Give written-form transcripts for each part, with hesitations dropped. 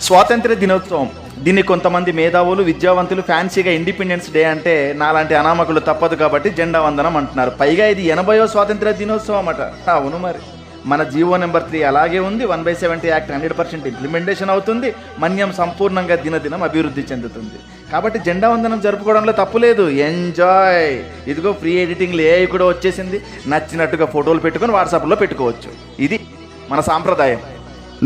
స్వాతంత్ర దినోత్సవం, దీన్ని కొంతమంది మేధావులు విద్యావంతులు ఫ్యాన్సీగా ఇండిపెండెన్స్ డే అంటే నాలాంటి అనామకులు తప్పదు కాబట్టి జెండా వందనం అంటున్నారు. పైగా ఇది 80వ స్వాతంత్ర దినోత్సవం అట. అవును, మరి మన జీవో నెంబర్ 3 అలాగే ఉంది. 1/70 యాక్ట్ 100% ఇంప్లిమెంటేషన్ అవుతుంది. మన్యం సంపూర్ణంగా దినదినం అభివృద్ధి చెందుతుంది. కాబట్టి జెండా వందనం జరుపుకోవడంలో తప్పు లేదు. ఎంజాయ్. ఇదిగో ఫ్రీ ఎడిటింగ్లో ఏఐ కూడా వచ్చేసింది. నచ్చినట్టుగా ఫోటోలు పెట్టుకొని వాట్సాప్లో పెట్టుకోవచ్చు. ఇది మన సాంప్రదాయం.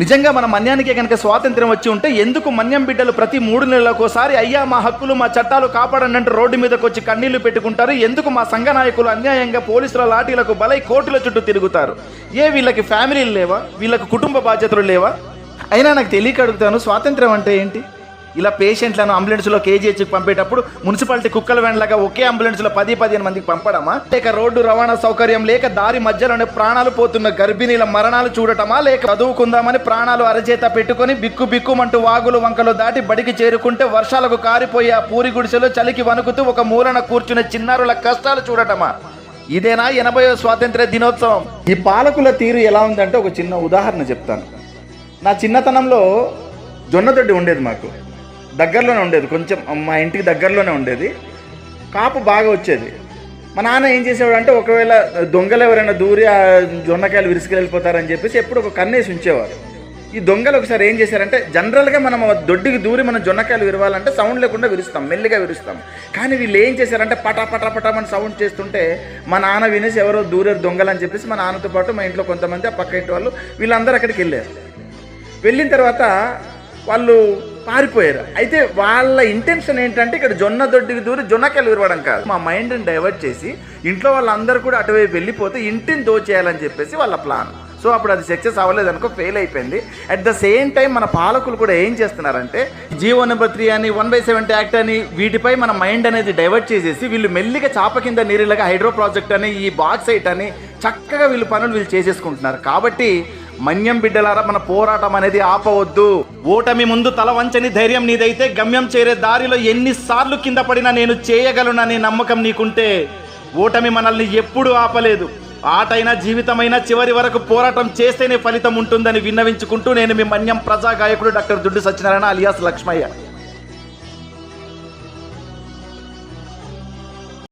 నిజంగా మన మన్యానికే కనుక స్వాతంత్ర్యం వచ్చి ఉంటే ఎందుకు మన్యం బిడ్డలు ప్రతి 3 నెలలకోసారి అయ్యా మా హక్కులు మా చట్టాలు కాపాడనంటూ రోడ్డు మీదకి వచ్చి కన్నీళ్లు పెట్టుకుంటారు? ఎందుకు మా సంఘ నాయకులు అన్యాయంగా పోలీసుల లాఠీలకు బలై కోర్టుల చుట్టూ తిరుగుతారు? వీళ్ళకి ఫ్యామిలీలు లేవా? వీళ్ళకి కుటుంబ బాధ్యతలు లేవా? అయినా నాకు తెలియక అడుగుతాను, స్వాతంత్ర్యం అంటే ఏంటి? ఇలా పేషెంట్లను అంబులెన్స్లో కేజీహెచ్కి పంపేటప్పుడు మున్సిపాలిటీ కుక్కల వ్యాన్లాగా ఒకే అంబులెన్స్లో 10-15 మందికి పంపడమా? లేక రోడ్డు రవాణా సౌకర్యం లేక దారి మధ్యలోనే ప్రాణాలు పోతున్న గర్భిణీల మరణాలు చూడటమా? లేక చదువుకుందామని ప్రాణాలు అరచేత పెట్టుకొని బిక్కు బిక్కుమంటూ వాగులు వంకలు దాటి బడికి చేరుకుంటే వర్షాలకు కారిపోయి ఆ పూరి గుడిసెలో చలికి వణుకుతూ ఒక మూలన కూర్చునే చిన్నారుల కష్టాలు చూడటమా? ఇదేనా 80వ స్వాతంత్ర దినోత్సవం? ఈ పాలకుల తీరు ఎలా ఉందంటే ఒక చిన్న ఉదాహరణ చెప్తాను. నా చిన్నతనంలో జొన్నదొడ్డి ఉండేది, మాకు దగ్గరలోనే ఉండేది, కొంచెం మా ఇంటికి దగ్గరలోనే ఉండేది. కాపు బాగా వచ్చేది. మా నాన్న ఏం చేసేవాడు అంటే, ఒకవేళ దొంగలు ఎవరైనా దూరి ఆ జొన్నకాయలు విరుసుకెళ్ళిపోతారని చెప్పేసి ఎప్పుడు ఒక కన్నేసి ఉంచేవారు. ఈ దొంగలు ఒకసారి ఏం చేశారంటే, జనరల్గా మనం దొడ్డికి దూరి మనం జొన్నకాయలు విరవాలంటే సౌండ్ లేకుండా విరుస్తాం, మెల్లిగా విరుస్తాం. కానీ వీళ్ళు ఏం చేశారంటే పటా పటా పటామని సౌండ్ చేస్తుంటే మా నాన్న వినేసి ఎవరో దూరారు దొంగలు అని చెప్పేసి మా నాన్నతో పాటు మా ఇంట్లో కొంతమంది ఆ పక్క ఇంటి వాళ్ళు వీళ్ళందరూ అక్కడికి వెళ్ళారు. వెళ్ళిన తర్వాత వాళ్ళు పారిపోయారు. అయితే వాళ్ళ ఇంటెన్షన్ ఏంటంటే ఇక్కడ జొన్న దొడ్డికి దూరి జొన్నకాయలు విరవడం కాదు, మా మైండ్ని డైవర్ట్ చేసి ఇంట్లో వాళ్ళందరూ కూడా అటువైపు వెళ్ళిపోతే ఇంటిని దోచేయాలని చెప్పేసి వాళ్ళ ప్లాన్. సో అప్పుడు అది సక్సెస్ అవ్వలేదు అనుకో, ఫెయిల్ అయిపోయింది. అట్ ద సేమ్ టైం మన పాలకులు కూడా ఏం చేస్తున్నారంటే, జీవో నెంబర్ 3 అని 1/70 యాక్ట్ అని వీటిపై మన మైండ్ అనేది డైవర్ట్ చేసేసి వీళ్ళు మెల్లిగా చాప కింద నీరులాగా హైడ్రో ప్రాజెక్ట్ అని ఈ బాక్సైట్ అని చక్కగా వీళ్ళు చేసేసుకుంటున్నారు. కాబట్టి మన్యం బిడ్డలారా, మన పోరాటం అనేది ఆపవద్దు. ఓటమి ముందు తల వంచని ధైర్యం నీదైతే గమ్యం చేరే దారిలో ఎన్నిసార్లు కింద పడినా నేను చేయగలననే నమ్మకం నీకుంటే ఓటమి మనల్ని ఎప్పుడూ ఆపలేదు. ఆటైనా జీవితమైనా చివరి వరకు పోరాటం చేస్తేనే ఫలితం ఉంటుందని విన్నవించుకుంటూ నేను మీ మన్యం ప్రజా గాయకుడు డాక్టర్ దుడ్డు సత్యనారాయణ అలియాస్ లక్ష్మయ్య.